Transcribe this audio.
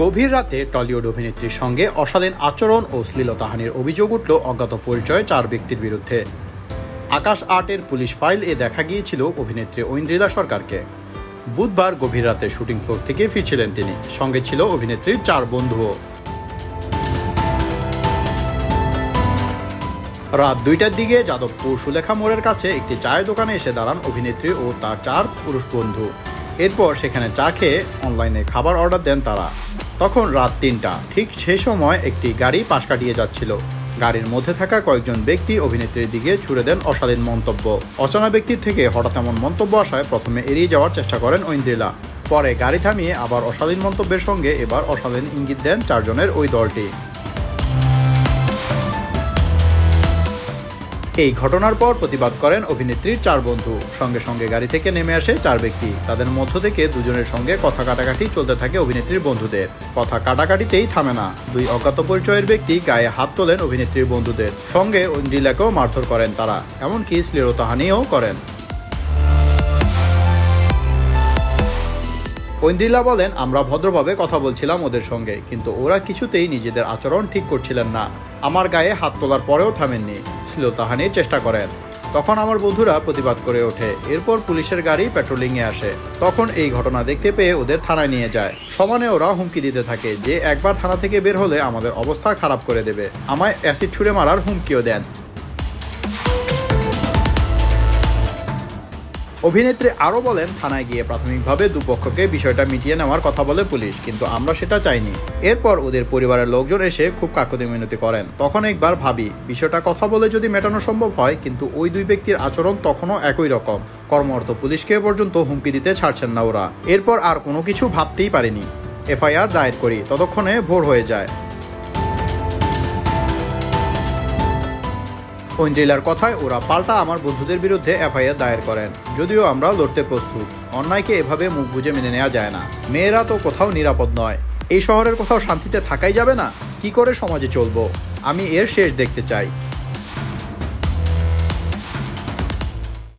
গভীর রাতে টলিউড অভিনেত্রীর সঙ্গে অশালীন আচরণ ও শ্লীলতাহানির অভিযোগ উঠল অজ্ঞাত পরিচয়ে 4 ব্যক্তির বিরুদ্ধে। আকাশ আর্টের পুলিশ ফাইলে দেখা গিয়েছিল অভিনেত্রী ঐন্দ্রিলা সরকারকে। বুধবার গভীর রাতে শুটিং ফ্লোর থেকে ফিরছিলেন তিনি, সঙ্গে ছিল অভিনেত্রীর 4 বন্ধুও। রাত 2টার দিকে যাদবপুর সুলেখা মোড়ের কাছে একটি চায়ের দোকানে এসে দাঁড়ান অভিনেত্রী ও তার 4 পুরুষ বন্ধু। এরপর সেখানে চা খেয়ে অনলাইনে খাবার অর্ডার দেন তারা। তখন রাত 3টা, ঠিক সেই সময় একটি গাড়ি পাশ কাটিয়ে যাচ্ছিল। গাড়ির মধ্যে থাকা কয়েকজন ব্যক্তি অভিনেত্রীর দিকে ছুড়ে দেন অশালীন মন্তব্য। অচেনা ব্যক্তির থেকে হঠাৎ এমন মন্তব্য আসায় প্রথমে এড়িয়ে যাওয়ার চেষ্টা করেন ঐন্দ্রিলা। পরে গাড়ি থামিয়ে আবার অশালীন মন্তব্যের সঙ্গে এবার অশালীন ইঙ্গিত দেন 4 জনের ওই দলটি। এই ঘটনার পর প্রতিবাদ করেন অভিনেত্রীর 4 বন্ধু। সঙ্গে সঙ্গে গাড়ি থেকে নেমে আসে 4 ব্যক্তি। তাদের মধ্য থেকে 2 জনের সঙ্গে কথা কাটাকাটি চলতে থাকে অভিনেত্রীর বন্ধুদের। কথা কাটাকাটিতেই থামে না, 2 অজ্ঞাত পরিচয়ের ব্যক্তি গায়ে হাত তোলেন অভিনেত্রীর বন্ধুদের। সঙ্গে ঐন্দ্রিলাকেও মারধর করেন তারা, এমনকি শ্লীলতাহানিও করেন। ঐন্দ্রিলা বলেন, আমরা ভদ্রভাবে কথা বলছিলাম ওদের সঙ্গে, কিন্তু ওরা কিছুতেই নিজেদের আচরণ ঠিক করছিলেন না। আমার গায়ে হাত তোলার পরেও থামেননি, শ্লীলতাহানির চেষ্টা করেন। তখন আমার বন্ধুরা প্রতিবাদ করে ওঠে। এরপর পুলিশের গাড়ি পেট্রোলিংয়ে আসে। তখন এই ঘটনা দেখতে পেয়ে ওদের থানায় নিয়ে যায়। সমানে ওরা হুমকি দিতে থাকে যে একবার থানা থেকে বের হলে আমাদের অবস্থা খারাপ করে দেবে। আমায় অ্যাসিড ছুঁড়ে মারার হুমকিও দেন। অভিনেত্রী আরও বলেন, থানায় গিয়ে প্রাথমিকভাবে দুপক্ষকে বিষয়টা মিটিয়ে নেওয়ার কথা বলে পুলিশ, কিন্তু আমরা সেটা চাইনি। এরপর ওদের পরিবারের লোকজন এসে খুব কাকুতি মিনতি করেন। তখন একবার ভাবি বিষয়টা কথা বলে যদি মেটানো সম্ভব হয়, কিন্তু ওই 2 ব্যক্তির আচরণ তখনও একই রকম। কর্মরত পুলিশকে পর্যন্ত হুমকি দিতে ছাড়ছেন না ওরা। এরপর আর কোনো কিছু ভাবতেই পারিনি। এফআইআর দায়ের করি, ততক্ষণে ভোর হয়ে যায়। ঐন্দ্রিলার কথায় ওরা পাল্টা আমার বন্ধুদের বিরুদ্ধে এফআইআর দায়ের করেন। যদিও আমরা লড়তে প্রস্তুত, অন্যায়কে এভাবে মুখ বুজে মেনে নেওয়া যায় না। মেয়েরা তো কোথাও নিরাপদ নয়। এই শহরের কোথাও শান্তিতে থাকাই যাবে না? কি করে সমাজে চলবো? আমি এর শেষ দেখতে চাই।